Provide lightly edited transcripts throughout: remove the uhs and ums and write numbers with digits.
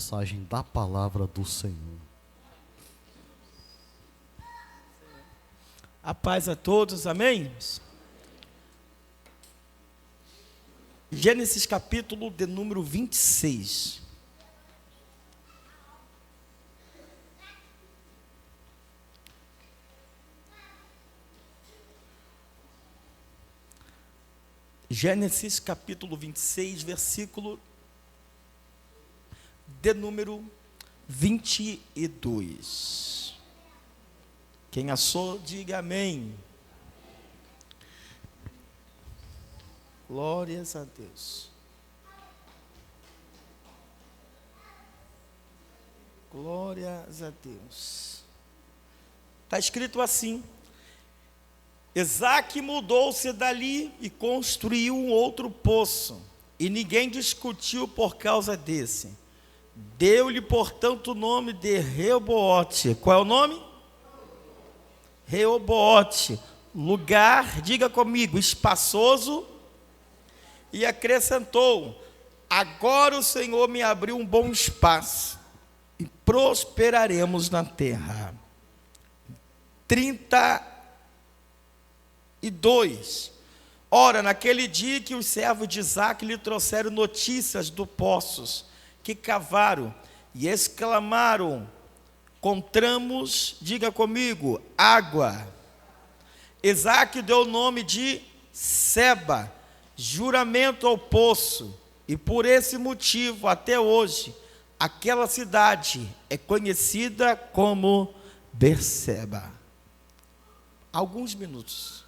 Mensagem da palavra do Senhor. A paz a todos, amém? Gênesis capítulo de número 26. Gênesis capítulo 26, versículo de número 22. Quem achou, diga amém. Glórias a Deus. Glórias a Deus. Está escrito assim: Isaque mudou-se dali e construiu um outro poço, e ninguém discutiu por causa desse. Deu-lhe, portanto, o nome de Reobote. Qual é o nome? Reobote, lugar, diga comigo, espaçoso, e acrescentou: agora o Senhor me abriu um bom espaço, e prosperaremos na terra. 32. Ora, naquele dia que os servos de Isaque lhe trouxeram notícias do poços que cavaram, e exclamaram: encontramos, diga comigo, água. Isaque deu o nome de Seba, juramento ao poço, e por esse motivo, até hoje, aquela cidade é conhecida como Berseba. Alguns minutos.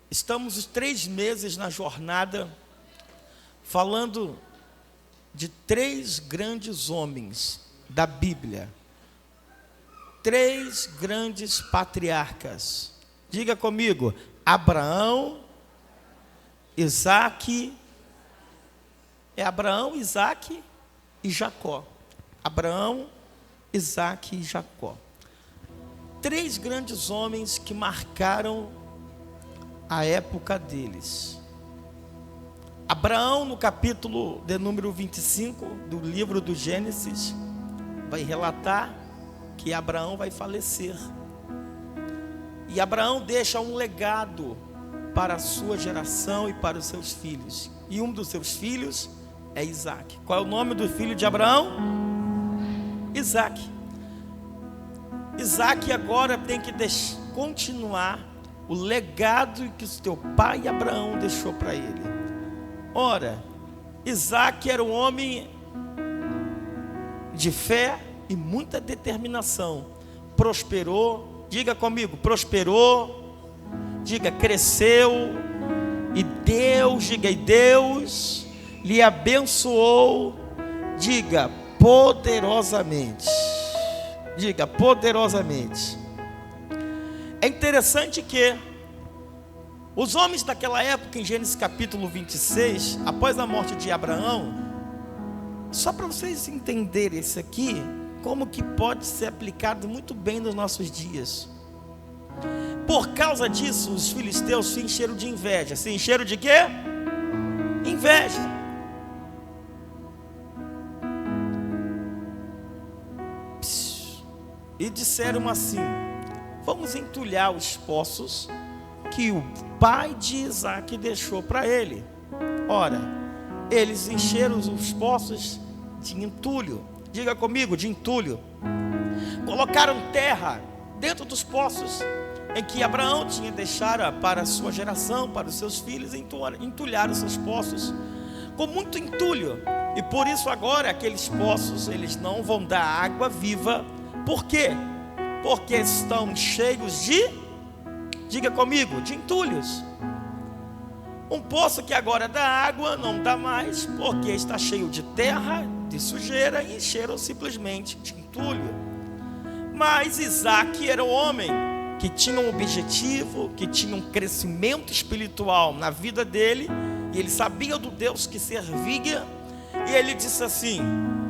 Estamos os 3 meses na jornada, falando de 3 grandes homens da Bíblia, 3 grandes patriarcas. Diga comigo: Abraão, Isaque, Abraão, Isaque e Jacó. Abraão, Isaque e Jacó. 3 grandes homens que marcaram a época deles. Abraão, no capítulo de número 25 do livro do Gênesis, vai relatar que Abraão vai falecer. E Abraão deixa um legado para a sua geração e para os seus filhos. E um dos seus filhos é Isaque. Qual é o nome do filho de Abraão? Isaque. Isaque agora tem que continuar o legado que o seu pai Abraão deixou para ele. Ora, Isaque era um homem de fé e muita determinação. Prosperou, diga comigo, prosperou, diga cresceu, e Deus, diga, e Deus lhe abençoou, diga poderosamente, diga poderosamente. É interessante que os homens daquela época, em Gênesis capítulo 26, após a morte de Abraão, só para vocês entenderem isso aqui, como que pode ser aplicado muito bem nos nossos dias. Por causa disso, os filisteus se encheram de inveja. Se encheram de quê? Inveja. E disseram assim: vamos entulhar os poços que o pai de Isaque deixou para ele. Ora, eles encheram os poços de entulho. Diga comigo, de entulho. Colocaram terra dentro dos poços em que Abraão tinha deixado para a sua geração, para os seus filhos, entulhar os seus poços com muito entulho. E por isso agora aqueles poços, eles não vão dar água viva. Por quê? Porque estão cheios de, diga comigo, de entulhos. Um poço que agora dá água, não dá mais, porque está cheio de terra, de sujeira, e encheram simplesmente de entulho. Mas Isaque era um homem que tinha um objetivo, que tinha um crescimento espiritual na vida dele, e ele sabia do Deus que servia, e ele disse assim: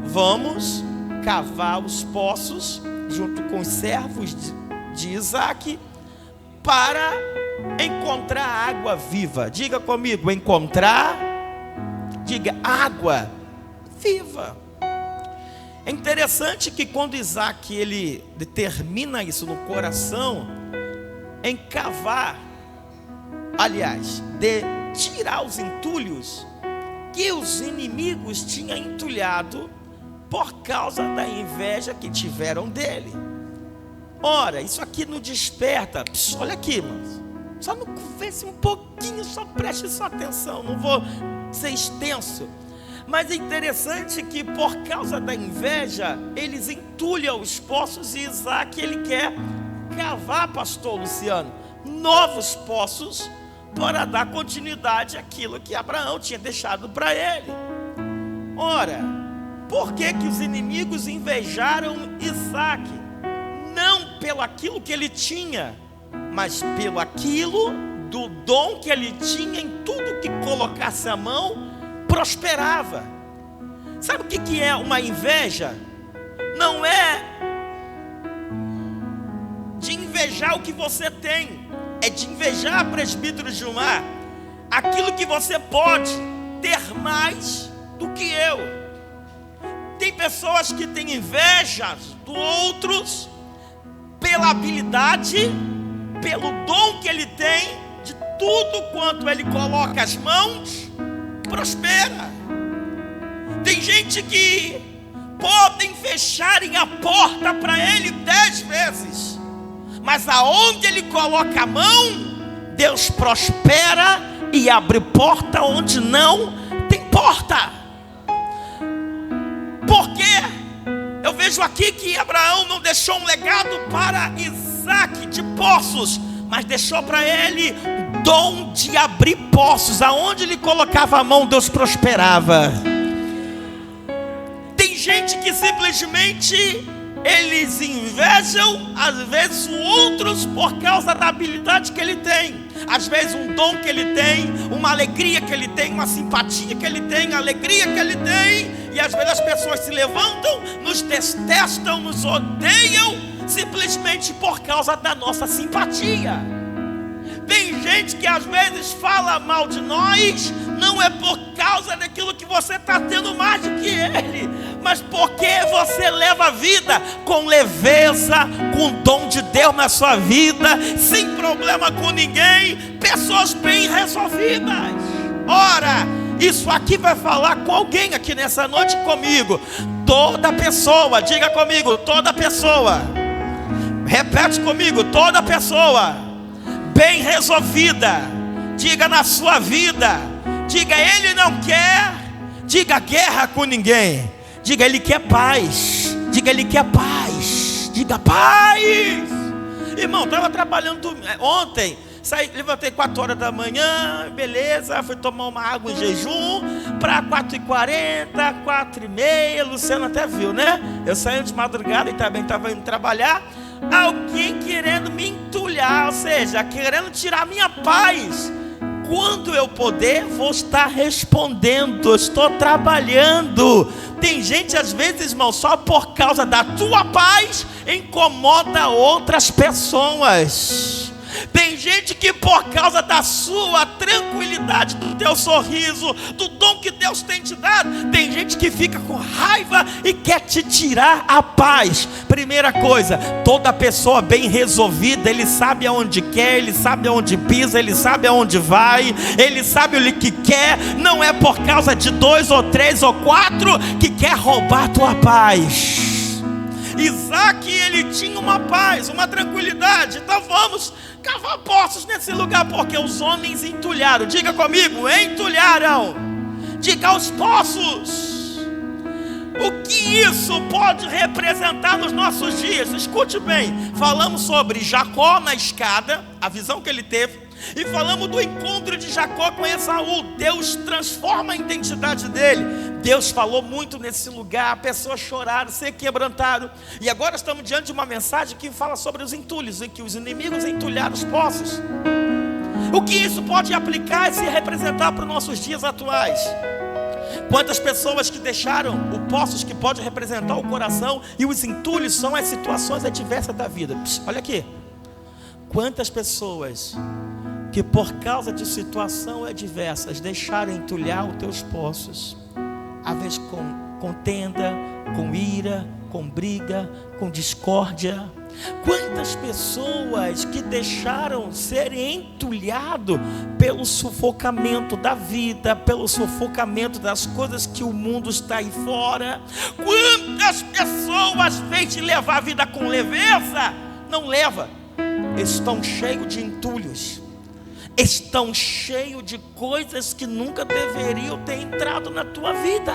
vamos cavar os poços junto com os servos de Isaque, para encontrar água viva. Diga comigo, encontrar, diga água viva. É interessante que quando Isaac ele determina isso no coração, em cavar, aliás, de tirar os entulhos que os inimigos tinham entulhado por causa da inveja que tiveram dele. Ora, isso aqui não desperta. Olha aqui, irmãos. Só não converse um pouquinho, só preste sua atenção. Não vou ser extenso. Mas é interessante que por causa da inveja, eles entulham os poços e Isaac ele quer cavar, pastor Luciano, novos poços para dar continuidade àquilo que Abraão tinha deixado para ele. Ora, por que que os inimigos invejaram Isaac? Não pelo aquilo que ele tinha, mas pelo aquilo do dom que ele tinha. Em tudo que colocasse a mão, prosperava. Sabe o que é uma inveja? Não é de invejar o que você tem, é de invejar, presbítero Gilmar, aquilo que você pode ter mais do que eu. Tem pessoas que têm inveja dos outros pela habilidade, pelo dom que ele tem, de tudo quanto ele coloca as mãos, prospera. Tem gente que podem fecharem a porta para ele 10 vezes, mas aonde ele coloca a mão, Deus prospera e abre porta onde não tem porta. Porque eu vejo aqui que Abraão não deixou um legado para Isaac de poços, mas deixou para ele o dom de abrir poços. Aonde ele colocava a mão, Deus prosperava. Tem gente que simplesmente eles invejam, às vezes, outros por causa da habilidade que ele tem. Às vezes um dom que ele tem, uma alegria que ele tem, uma simpatia que ele tem, a alegria que ele tem. E às vezes as pessoas se levantam, nos detestam, nos odeiam, simplesmente por causa da nossa simpatia. Tem gente que às vezes fala mal de nós, não é por causa daquilo que você está tendo mais do que ele, mas porque você leva a vida com leveza, com o dom de Deus na sua vida, sem problema com ninguém, pessoas bem resolvidas. Ora, isso aqui vai falar com alguém aqui nessa noite comigo. Toda pessoa, diga comigo, toda pessoa, repete comigo, toda pessoa bem resolvida, diga na sua vida, diga ele não quer, diga guerra com ninguém, diga ele quer paz, diga ele quer paz, diga paz. Irmão, estava trabalhando ontem, levantei 4 horas da manhã, beleza, fui tomar uma água em jejum, para 4h40, 4h30, Luciano até viu, né? Eu saí de madrugada e também estava indo trabalhar. Alguém querendo me entulhar, ou seja, querendo tirar minha paz. Quando eu puder, vou estar respondendo, estou trabalhando. Tem gente às vezes, irmão, só por causa da tua paz, incomoda outras pessoas. Tem gente que por causa da sua tranquilidade, do teu sorriso, do dom que Deus tem te dado, tem gente que fica com raiva e quer te tirar a paz. Primeira coisa, toda pessoa bem resolvida, ele sabe aonde quer, ele sabe aonde pisa, ele sabe aonde vai, ele sabe o que quer. Não é por causa de 2 ou 3 ou 4 que quer roubar a tua paz. Isaac, ele tinha uma paz, uma tranquilidade. Então vamos cavar poços nesse lugar, porque os homens entulharam. Diga comigo, entulharam. Diga aos poços. O que isso pode representar nos nossos dias? Escute bem, falamos sobre Jacó na escada, a visão que ele teve, e falamos do encontro de Jacó com Esaú. Deus transforma a identidade dele. Deus falou muito nesse lugar, pessoas choraram, se quebrantaram. E agora estamos diante de uma mensagem que fala sobre os entulhos, em que os inimigos entulharam os poços. O que isso pode aplicar e se representar para os nossos dias atuais? Quantas pessoas que deixaram o poços que pode representar o coração, e os entulhos são as situações adversas da vida. Olha aqui, quantas pessoas que por causa de situações adversas deixaram entulhar os teus poços, às vezes com contenda, com ira, com briga, com discórdia. Quantas pessoas que deixaram serem entulhado pelo sufocamento da vida, pelo sufocamento das coisas que o mundo está aí fora. Quantas pessoas, em vez de levar a vida com leveza, não leva, estão cheios de entulhos, estão cheios de coisas que nunca deveriam ter entrado na tua vida.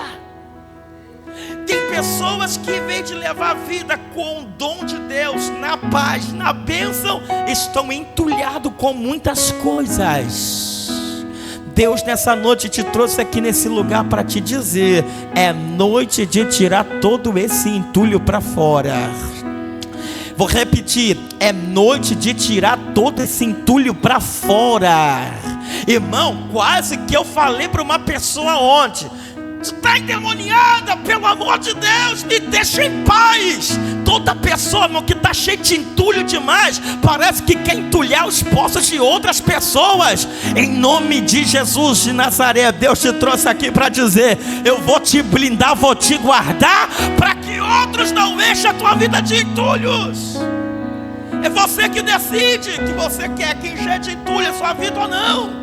Tem pessoas que, em vez de levar a vida com o dom de Deus, na paz, na bênção, estão entulhados com muitas coisas. Deus nessa noite te trouxe aqui nesse lugar para te dizer: é noite de tirar todo esse entulho para fora. Vou repetir: é noite de tirar todo esse entulho para fora. Irmão, quase que eu falei para uma pessoa ontem: tu está endemoniada, pelo amor de Deus, me deixa em paz. Toda pessoa que está cheia de entulho demais, parece que quer entulhar os poços de outras pessoas. Em nome de Jesus de Nazaré, Deus te trouxe aqui para dizer: eu vou te blindar, vou te guardar, para que outros não enchem a tua vida de entulhos. É você que decide que você quer que encher de entulho a sua vida ou não.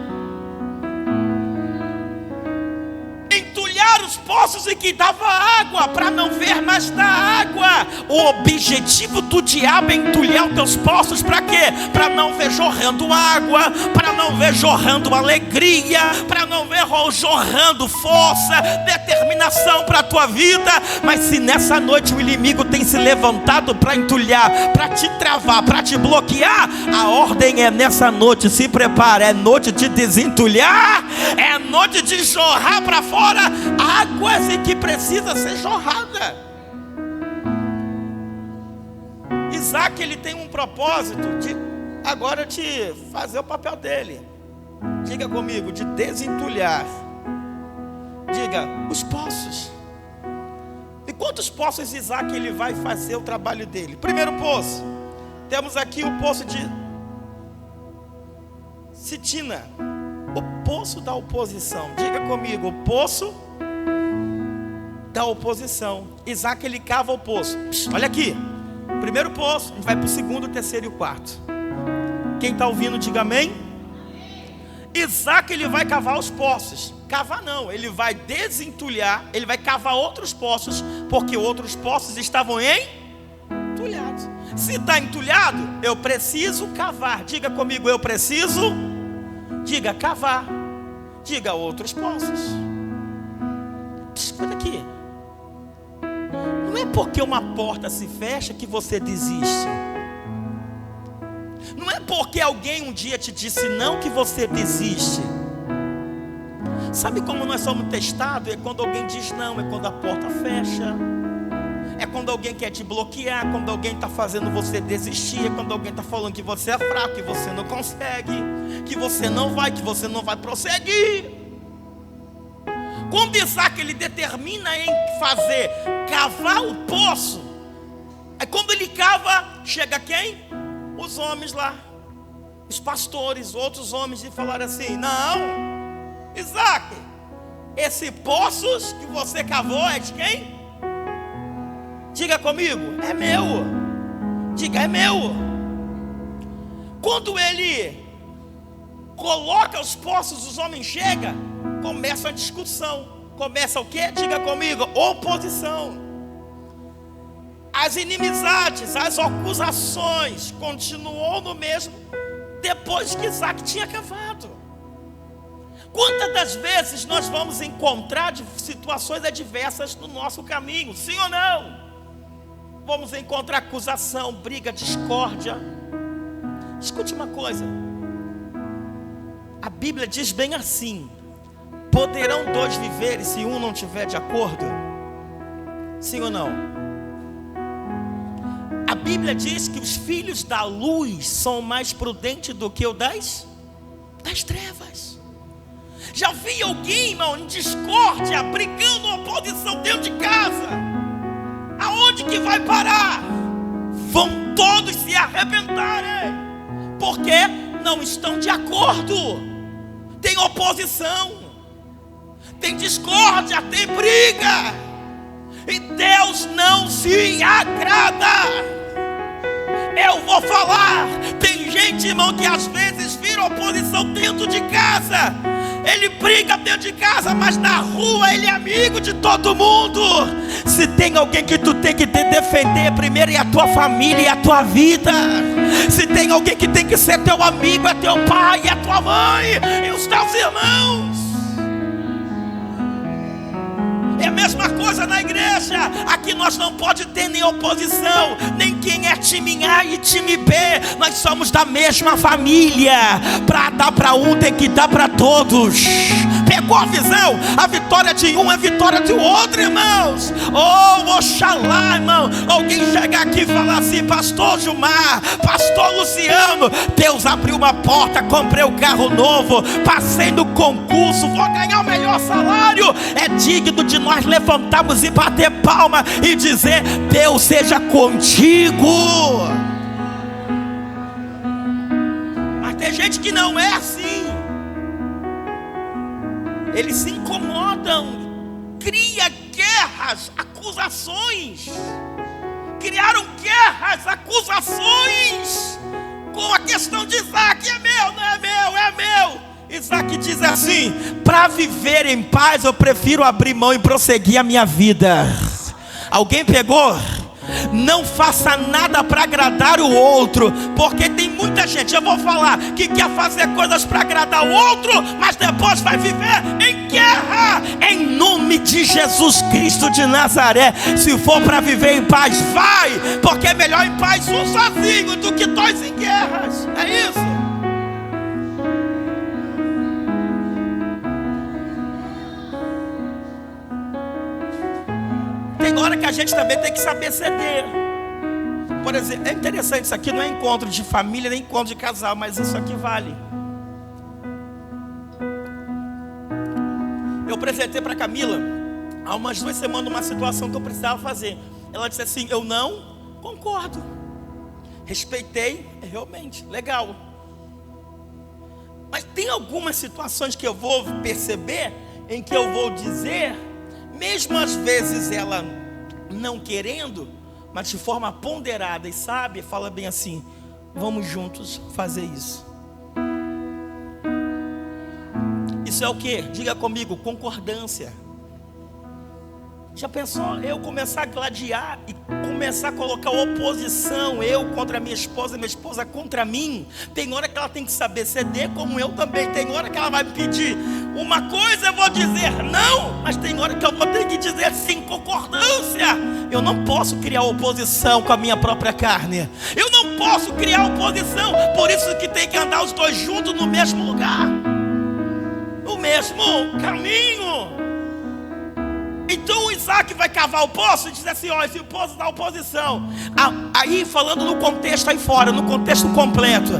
Os poços em que dava água, para não ver mais da água. O objetivo do diabo é entulhar os teus poços. Para quê? Para não ver jorrando água, para não ver jorrando alegria, para não ver jorrando força, determinação para a tua vida. Mas se nessa noite o inimigo tem se levantado para entulhar, para te travar, para te bloquear, a ordem é nessa noite: se prepara, é noite de desentulhar, é noite de jorrar para fora águas que precisa ser jorrada. Isaac, ele tem um propósito de agora de fazer o papel dele. Diga comigo: de desentulhar. Diga: os poços. E quantos poços Isaac ele vai fazer o trabalho dele? Primeiro poço, temos aqui o poço de Sitina, o poço da oposição. Diga comigo: o poço da oposição. Isaac, ele cava o poço. Olha aqui, primeiro poço, a gente vai para o segundo, terceiro e o quarto. Quem está ouvindo, diga amém. Isaac, ele vai cavar os poços. Cavar não, ele vai desentulhar, ele vai cavar outros poços, porque outros poços estavam entulhados. Se está entulhado, eu preciso cavar. Diga comigo: eu preciso, diga, cavar. Diga: outros poços. Escuta aqui. Não é porque uma porta se fecha que você desiste. Não é porque alguém um dia te disse não que você desiste. Sabe como nós somos testados? É quando alguém diz não, é quando a porta fecha, é quando alguém quer te bloquear, quando alguém está fazendo você desistir, é quando alguém está falando que você é fraco, que você não consegue, que você não vai prosseguir. Quando Isaac, ele determina em fazer, cavar o poço, aí quando ele cava, chega quem? Os homens lá, os pastores, outros homens, e falaram assim: não, Isaac, esse poço que você cavou é de quem? Diga comigo: é meu. Diga: é meu. Quando ele coloca os poços, os homens chegam, começa a discussão. Começa o quê? Diga comigo: oposição. As inimizades, as acusações continuou no mesmo depois que Isaac tinha cavado. Quantas das vezes nós vamos encontrar situações adversas no nosso caminho? Sim ou não? Vamos encontrar acusação, briga, discórdia. Escute uma coisa, a Bíblia diz bem assim: poderão dois viver se um não tiver de acordo? Sim ou não? A Bíblia diz que os filhos da luz são mais prudentes do que o das trevas. Já vi alguém, irmão, em discórdia, brigando, oposição dentro de casa? Aonde que vai parar? Vão todos se arrebentarem. Porque não estão de acordo, tem oposição, tem discórdia, tem briga, e Deus não se agrada. Eu vou falar, tem gente, irmão, que às vezes vira oposição dentro de casa. Ele briga dentro de casa, mas na rua ele é amigo de todo mundo. Se tem alguém que tu tem que defender primeiro, é a tua família e a tua vida. Se tem alguém que tem que ser teu amigo, é teu pai, é a tua mãe e os teus irmãos. É a mesma coisa na igreja. Aqui nós não pode ter nem oposição, nem quem é time A e time B. Nós somos da mesma família. Para dar para um tem que dar para todos. Pegou a visão? A vitória de um é a vitória do outro, irmãos. Oh, oxalá, irmão, alguém chega aqui e fala assim: pastor Gilmar, pastor Luciano, Deus abriu uma porta, comprei um carro novo, passei no concurso, vou ganhar o melhor salário. É digno de nós levantarmos e bater palma e dizer: Deus seja contigo. Mas tem gente que não é assim. Eles se incomodam, cria guerras, acusações. Criaram guerras, acusações com a questão de Isaac. É meu, não é meu, é meu. Isaac diz assim: para viver em paz eu prefiro abrir mão e prosseguir a minha vida. Alguém pegou? Não faça nada para agradar o outro, porque tem muita gente, eu vou falar, que quer fazer coisas para agradar o outro, mas depois vai viver em guerra. Em nome de Jesus Cristo de Nazaré, se for para viver em paz, vai, porque é melhor em paz um sozinho do que dois em guerras. É isso. Tem hora que a gente também tem que saber ceder. Por exemplo, é interessante, isso aqui não é encontro de família, nem encontro de casal, mas isso aqui vale. Eu apresentei para Camila há umas 2 semanas uma situação que eu precisava fazer. Ela disse assim: eu não concordo. Respeitei, realmente, legal. Mas tem algumas situações que eu vou perceber, em que eu vou dizer, mesmo às vezes ela não querendo, mas de forma ponderada e sábia, fala bem assim: vamos juntos fazer isso. Isso é o que? Diga comigo: concordância. Já pensou eu começar a gladiar e começar a colocar oposição, eu contra a minha esposa contra mim? Tem hora que ela tem que saber ceder, como eu também. Tem hora que ela vai me pedir uma coisa, eu vou dizer não, mas tem hora que eu vou ter que dizer sim, concordância. Eu não posso criar oposição com a minha própria carne. Eu não posso criar oposição. Por isso que tem que andar os dois juntos no mesmo lugar, no mesmo caminho. Então o Isaac vai cavar o poço e diz assim: ó, esse poço dá oposição. Aí falando no contexto aí fora, no contexto completo,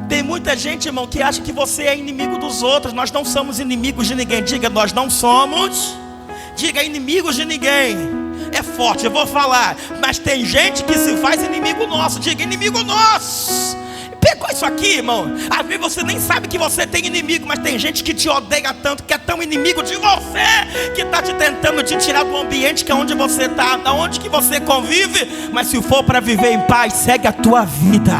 tem muita gente, irmão, que acha que você é inimigo dos outros. Nós não somos inimigos de ninguém. Diga: nós não somos. Diga: inimigos de ninguém. É forte, eu vou falar. Mas tem gente que se faz inimigo nosso. Diga: inimigo nosso. Pegou isso aqui, irmão? Às vezes você nem sabe que você tem inimigo, mas tem gente que te odeia tanto, que é tão inimigo de você, que está te tentando te tirar do ambiente que é onde você está, da onde que você convive. Mas se for para viver em paz, segue a tua vida.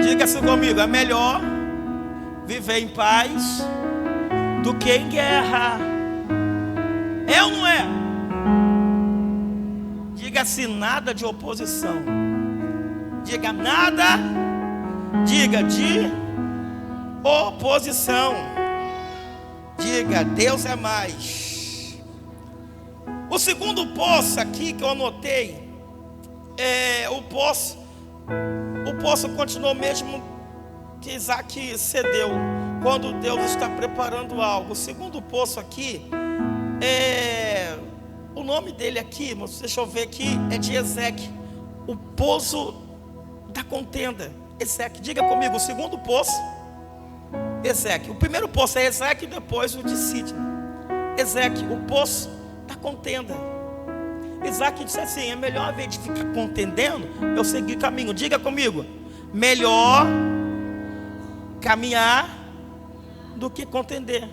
Diga assim comigo: é melhor viver em paz do que em guerra. É ou não é? Diga assim: nada de oposição. Diga: nada, diga, de oposição. Diga: Deus é mais. O segundo poço aqui que eu anotei, o poço continuou mesmo que Isaac cedeu, quando Deus está preparando algo. O segundo poço aqui, o nome dele aqui, deixa eu ver aqui, é de Ezeque, o poço da contenda. Ezeque, diga comigo: o segundo poço, Ezeque. O primeiro poço é Ezeque e depois o de Sidney. Ezeque, o poço da contenda. Isaac disse assim: é melhor, ao invés de ficar contendendo, eu seguir caminho. Diga comigo: melhor caminhar do que contender.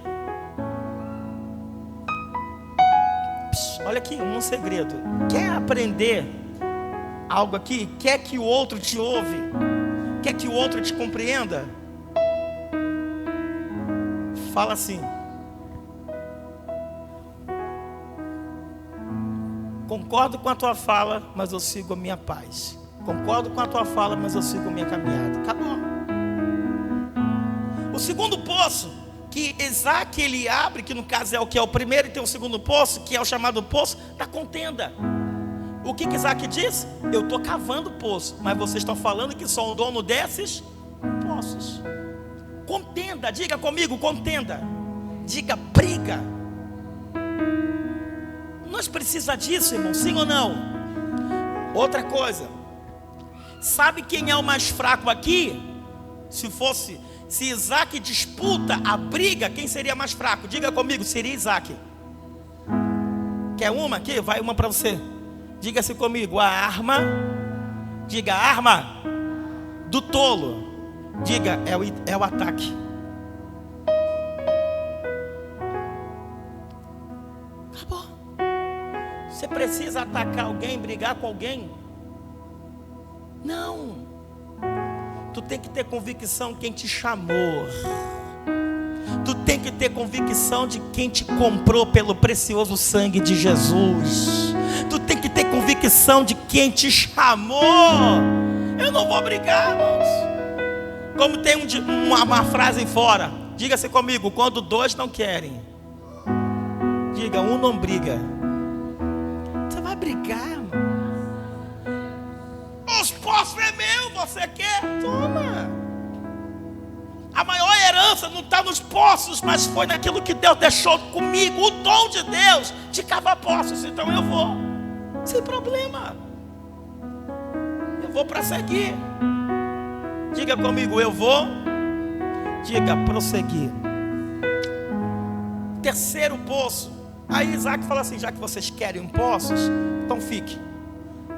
Olha aqui, um segredo. Quer aprender algo aqui? Quer que o outro te ouve? Quer que o outro te compreenda? Fala assim: concordo com a tua fala, mas eu sigo a minha paz. Concordo com a tua fala, mas eu sigo a minha caminhada. Acabou. O segundo poço que Isaac ele abre, que no caso é o que é o primeiro, e tem o segundo poço, que é o chamado poço da contenda. O que Isaac diz? Eu estou cavando poço, mas vocês estão falando que sou o dono desses poços. Contenda, diga comigo, contenda. Diga briga. Nós precisamos disso, irmão, sim ou não? Outra coisa, sabe quem é o mais fraco aqui? Se Isaac disputa a briga, quem seria mais fraco? Diga comigo, seria Isaac. Quer uma aqui? Vai uma para você. Diga-se comigo, a arma. Diga, a arma do tolo. Diga, é o ataque. Acabou. Você precisa atacar alguém, brigar com alguém? Não. Tu tem que ter convicção de quem te chamou. Tu tem que ter convicção de quem te comprou pelo precioso sangue de Jesus. Tu tem que ter convicção de quem te chamou. Eu não vou brigar, irmãos. Como tem uma frase fora. Diga-se comigo, quando dois não querem, diga, um não briga. Você vai brigar, irmão. Os poços é meu, você quer? Toma. A maior herança não está nos poços, mas foi naquilo que Deus deixou comigo. O dom de Deus de cavar poços. Então eu vou, sem problema. Eu vou prosseguir. Diga comigo, eu vou. Diga, prosseguir. Terceiro poço. Aí Isaac fala assim, já que vocês querem poços, então fique,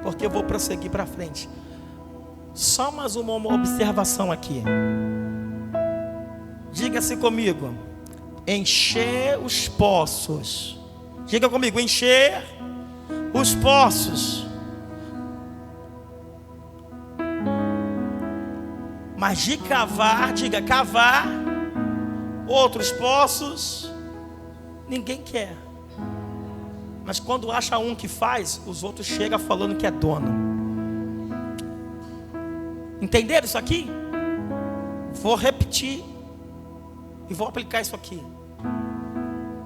porque eu vou prosseguir para frente. Só mais uma observação aqui. Diga-se comigo, encher os poços. Diga comigo, encher os poços. Mas de cavar, diga, cavar outros poços, ninguém quer. Mas quando acha um que faz, os outros chegam falando que é dono. Entenderam isso aqui? Vou repetir e vou aplicar isso aqui.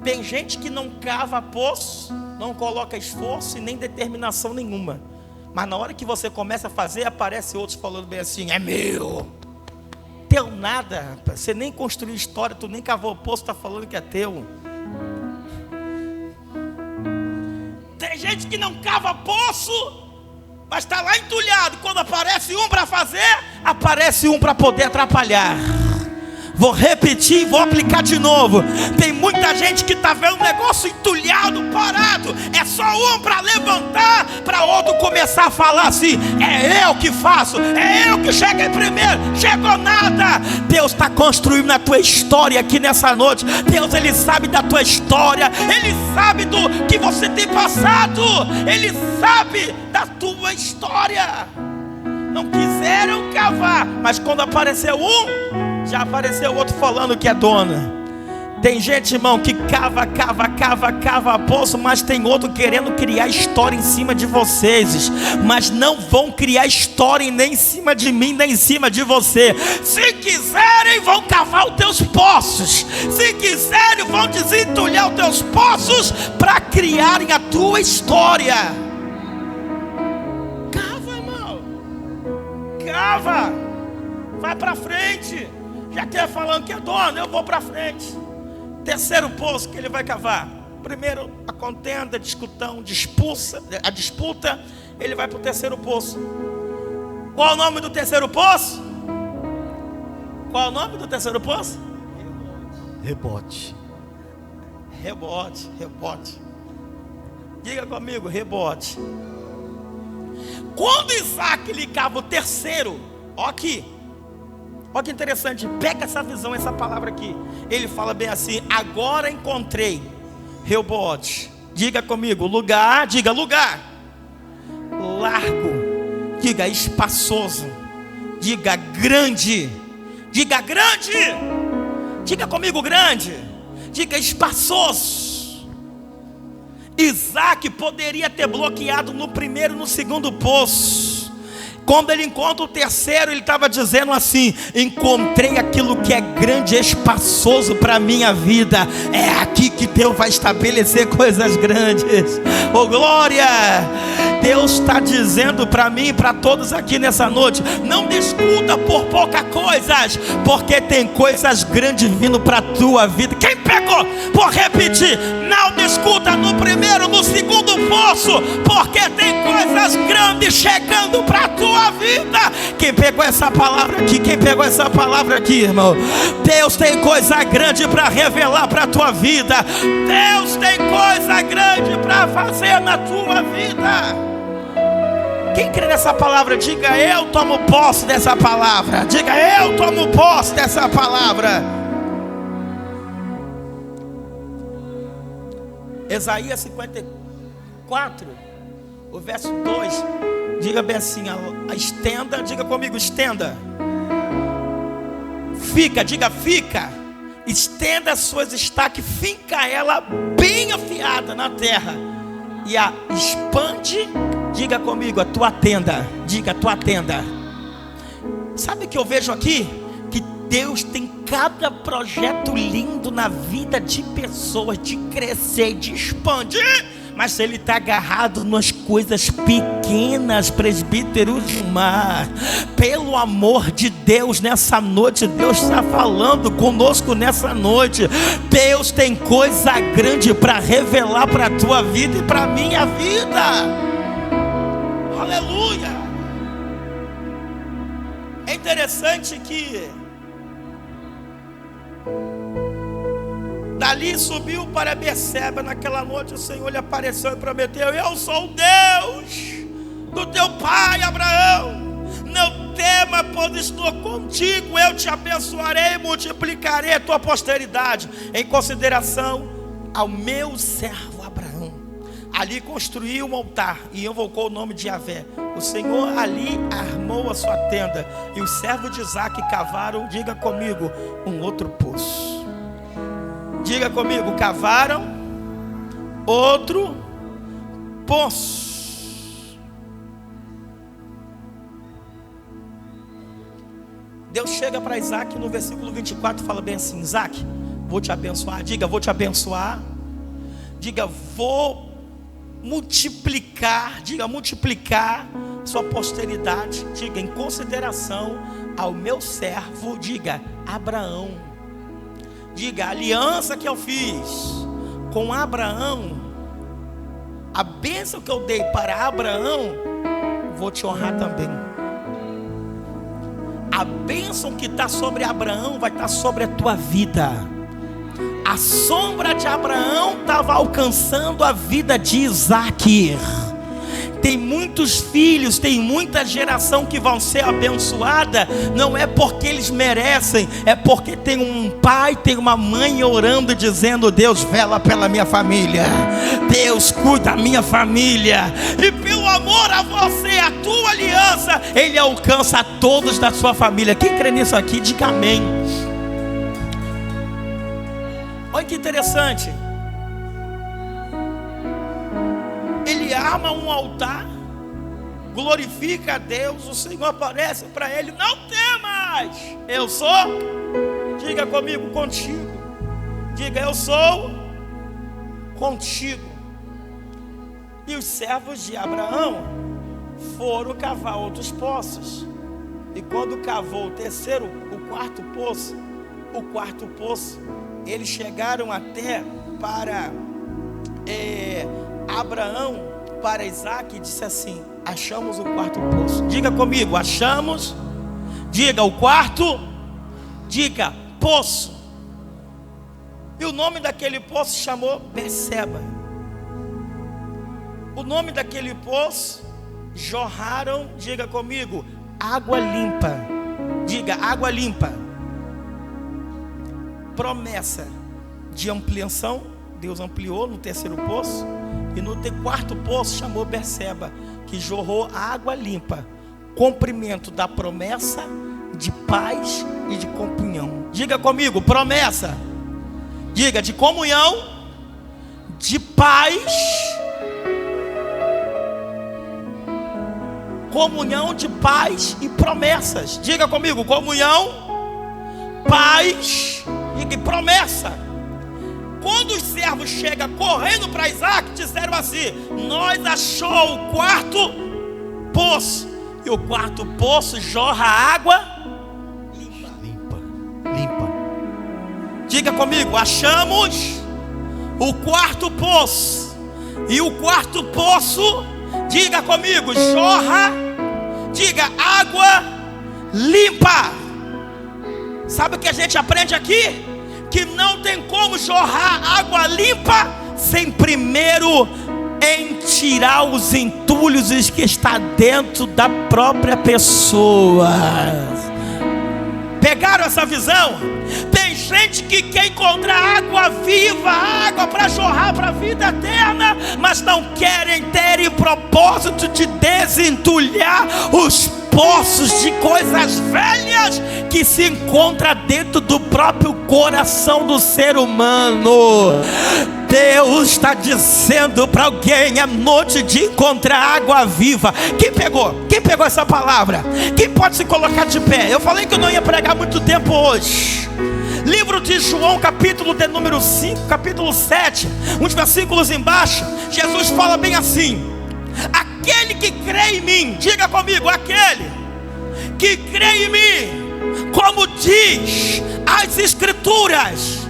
Tem gente que não cava poço, não coloca esforço e nem determinação nenhuma. Mas na hora que você começa a fazer, aparece outros falando bem assim, é meu. Teu nada, você nem construiu história, tu nem cavou poço, está falando que é teu. Tem gente que não cava poço, mas está lá entulhado. Quando aparece um para fazer, aparece um para poder atrapalhar. Vou repetir, vou aplicar de novo. Tem muita gente que está vendo um negócio entulhado, parado. É só um para levantar, para outro começar a falar assim, é eu que faço, é eu que cheguei primeiro. Chegou nada. Deus está construindo a tua história aqui nessa noite. Deus, Ele sabe da tua história. Ele sabe do que você tem passado. Ele sabe da tua história. Não quiseram cavar, mas quando apareceu um, já apareceu outro falando que é dona. Tem gente, irmão, que cava poço, mas tem outro querendo criar história em cima de vocês. Mas não vão criar história nem em cima de mim, nem em cima de você. Se quiserem, vão cavar os teus poços. Se quiserem, vão desentulhar os teus poços para criarem a tua história. Cava, irmão. Cava. Vai para frente. Já que é falando que é dono, eu vou para frente. Terceiro poço que ele vai cavar. Primeiro a contenda, a disputa. Ele vai para o terceiro poço. Qual é o nome do terceiro poço? Qual é o nome do terceiro poço? Rebote. Rebote. Diga comigo, rebote. Quando Isaac lhe cava o terceiro, Olha aqui. Olha que interessante. Pega essa visão, essa palavra aqui. Ele fala bem assim: agora encontrei Reobote. Diga comigo, lugar. Diga lugar. Largo. Diga espaçoso. Diga grande. Diga grande. Diga comigo grande. Diga espaçoso. Isaac poderia ter bloqueado no primeiro e no segundo poço. Quando ele encontra o terceiro, ele estava dizendo assim: encontrei aquilo que é grande e espaçoso para a minha vida. É aqui que Deus vai estabelecer coisas grandes. Oh glória! Deus está dizendo para mim e para todos aqui nessa noite: não discuta por poucas coisas, porque tem coisas grandes vindo para a tua vida. Quem pegou? Por repetir: não discuta no primeiro, no segundo poço, porque tem coisas grandes chegando para a tua vida. Quem pegou essa palavra aqui? Quem pegou essa palavra aqui, irmão? Deus tem coisa grande para revelar para a tua vida. Deus tem coisa grande para fazer na tua vida. Quem crê nessa palavra, diga: eu tomo posse dessa palavra. Diga: eu tomo posse dessa palavra. Isaías 54, o verso 2, diga bem assim: a estenda, diga comigo, estenda. Fica, diga fica. Estenda as suas estacas, finca ela bem afiada na terra. E a expande, diga comigo, a tua tenda. Diga, a tua tenda. Sabe o que eu vejo aqui? Que Deus tem cada projeto lindo na vida de pessoas, de crescer, de expandir. Mas se ele está agarrado nas coisas pequenas, presbítero Gilmar, pelo amor de Deus, nessa noite, Deus está falando conosco nessa noite. Deus tem coisa grande para revelar para a tua vida e para a minha vida. Aleluia. É interessante que dali subiu para Berseba. Naquela noite o Senhor lhe apareceu e prometeu: eu sou o Deus do teu pai Abraão. Não tema, pois estou contigo. Eu te abençoarei e multiplicarei a tua posteridade, em consideração ao meu servo Abraão. Ali construiu um altar e invocou o nome de Yahvé. O Senhor ali armou a sua tenda, e os servos de Isaque cavaram, diga comigo, um outro poço. Diga comigo, cavaram outro poço. Deus chega para Isaac no versículo 24 e fala bem assim: Isaac, vou te abençoar. Diga, vou te abençoar. Diga, vou multiplicar. Diga, multiplicar sua posteridade. Diga, em consideração ao meu servo, diga, Abraão. Diga, a aliança que eu fiz com Abraão, a bênção que eu dei para Abraão, vou te honrar também. A bênção que está sobre Abraão vai estar sobre a tua vida. A sombra de Abraão estava alcançando a vida de Isaque. Tem muitos filhos, tem muita geração que vão ser abençoada. Não é porque eles merecem, é porque tem um pai, tem uma mãe orando, dizendo: Deus vela pela minha família, Deus cuida da minha família. E pelo amor a você, a tua aliança, Ele alcança a todos da sua família. Quem crê nisso aqui, diga amém. Olha que interessante. Ele arma um altar, glorifica a Deus. O Senhor aparece para ele: não temas, eu sou, diga comigo, contigo. Diga, eu sou contigo. E os servos de Abraão foram cavar outros poços. E quando cavou o quarto poço, eles chegaram até para Abraão, para Isaque, e disse assim: achamos o quarto poço. Diga comigo, achamos. Diga, o quarto. Diga, poço. E o nome daquele poço chamou Berseba. O nome daquele poço, jorraram, diga comigo, água limpa. Diga, água limpa. Promessa de ampliação. Deus ampliou no terceiro poço. E no quarto poço chamou Berseba, que jorrou água limpa. Cumprimento da promessa de paz e de comunhão. Diga comigo, promessa. Diga, de comunhão, de paz. Comunhão de paz e promessas. Diga comigo, comunhão, paz e promessa. Quando os servos chegam correndo para Isaac, disseram assim: nós achou o quarto poço. E o quarto poço jorra água limpa. Diga comigo, achamos o quarto poço. E o quarto poço, diga comigo, jorra, diga, água limpa. Sabe o que a gente aprende aqui? Que não tem como jorrar água limpa sem primeiro tirar os entulhos que está dentro da própria pessoa. Pegaram essa visão? Tem gente que quer encontrar água viva, água para jorrar para a vida eterna, mas não querem ter o propósito de desentulhar os poços de coisas velhas que se encontra dentro do próprio coração do ser humano. Deus está dizendo para alguém: é noite de encontrar água viva. Quem pegou essa palavra? Quem pode se colocar de pé? Eu falei que eu não ia pregar muito tempo hoje. Livro de João, capítulo de número 5, capítulo 7, uns versículos embaixo, Jesus fala bem assim: aquele que crê em mim, diga comigo, aquele que crê em mim, como diz as Escrituras,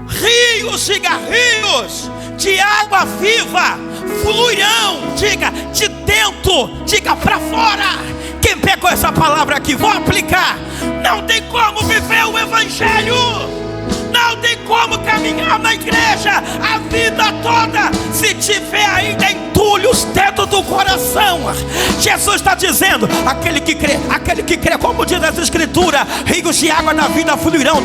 rios, diga, rios de água viva fluirão, diga, de dentro, diga, para fora. Quem pegou essa palavra aqui? Vou aplicar. Não tem como viver o Evangelho, não tem como caminhar na igreja a vida toda se tiver ainda entulhos dentro do coração. Jesus está dizendo: aquele que crê, como diz as Escrituras, rios de água da vida fluirão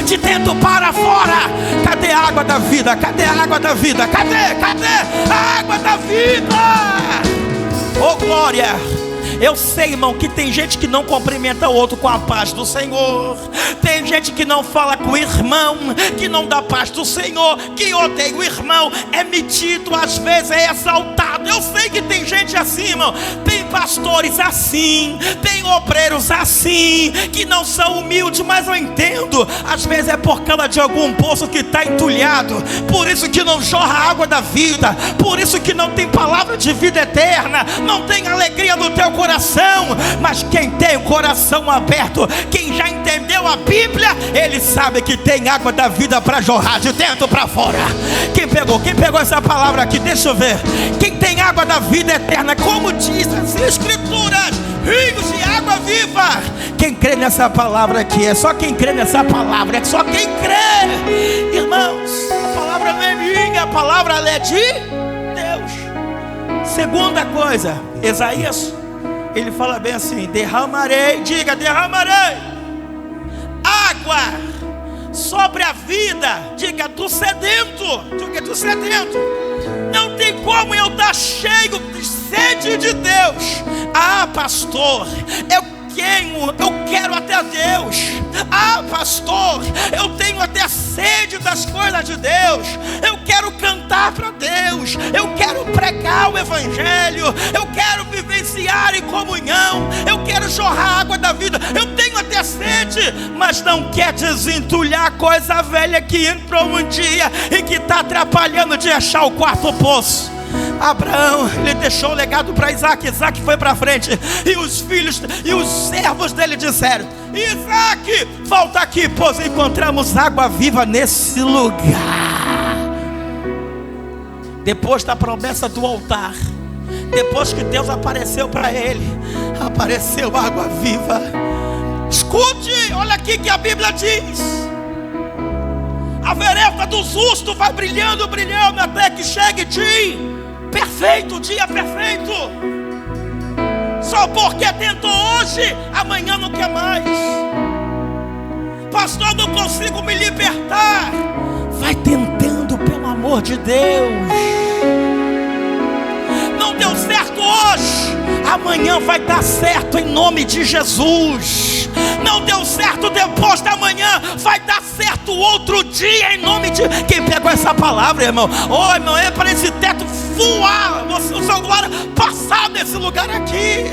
de dentro para fora. Cadê a água da vida? Cadê a água da vida? Cadê a água da vida? Oh glória! Eu sei, irmão, que tem gente que não cumprimenta o outro com a paz do Senhor. Tem gente que não fala com o irmão, que não dá paz do Senhor, que odeia o irmão, é metido, às vezes é exaltado. Eu sei que tem gente assim, irmão. Tem pastores assim, tem obreiros assim, que não são humildes, mas eu entendo. Às vezes é por causa de algum poço que está entulhado. Por isso que não jorra a água da vida. Por isso que não tem palavra de vida eterna. Não tem alegria no teu coração. Mas quem tem o coração aberto, quem já entendeu a Bíblia, ele sabe que tem água da vida para jorrar de dentro para fora. Quem pegou essa palavra aqui? Deixa eu ver. Quem tem água da vida eterna, como diz as Escrituras, rios de água viva. Quem crê nessa palavra aqui? É só quem crê nessa palavra, é só quem crê. Irmãos, a palavra não é minha, a palavra é de Deus. Segunda coisa, Isaías, ele fala bem assim: derramarei, diga, derramarei água sobre a vida, diga, do sedento, diga, do sedento. Não tem como eu estar cheio de sede de Deus. Ah, pastor, eu quero até Deus. Ah, pastor, eu tenho até sede das coisas de Deus. Eu quero cantar para Deus, eu quero pregar o Evangelho, eu quero vivenciar em comunhão, eu quero jorrar a água da vida. Eu tenho até sede, mas não quer desentulhar coisa velha que entrou um dia e que está atrapalhando de achar o quarto poço. Abraão, ele deixou o legado para Isaac. Isaac foi para frente, e os filhos e os servos dele disseram: Isaac, volta aqui, pois encontramos água viva nesse lugar. Depois da promessa do altar, depois que Deus apareceu para ele, apareceu água viva. Escute, olha aqui que a Bíblia diz: a vereda do justo vai brilhando, brilhando, até que chegue dia perfeito, dia perfeito. Só porque tentou hoje, amanhã não quer mais. Pastor, não consigo me libertar. Vai tentando, pelo amor de Deus. Não deu certo hoje, amanhã vai dar certo em nome de Jesus. Não deu certo depois da manhã, vai dar certo outro dia em nome de... Quem pegou essa palavra, irmão? Oh, irmão, é para esse teto voar, o seu glória passar desse lugar aqui.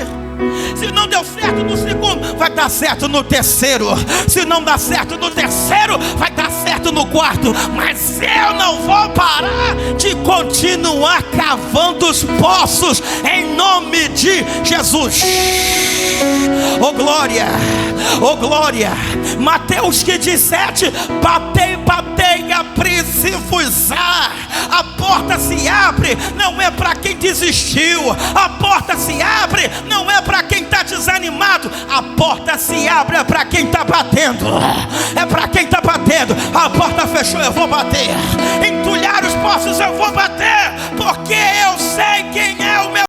Se não deu certo no segundo, vai dar certo no terceiro. Se não dá certo no terceiro, vai dar certo no quarto. Mas eu não vou parar de continuar cavando os poços em nome de Jesus. Oh glória, oh glória. Mateus 17: batei, batei, abri-se-vos-á. A porta se abre, não é para quem desistiu. A porta se abre, não é para quem está desanimado. A porta se abre, é para quem está batendo. É para quem está batendo. A porta fechou, eu vou bater. Entulhar os poços, eu vou bater.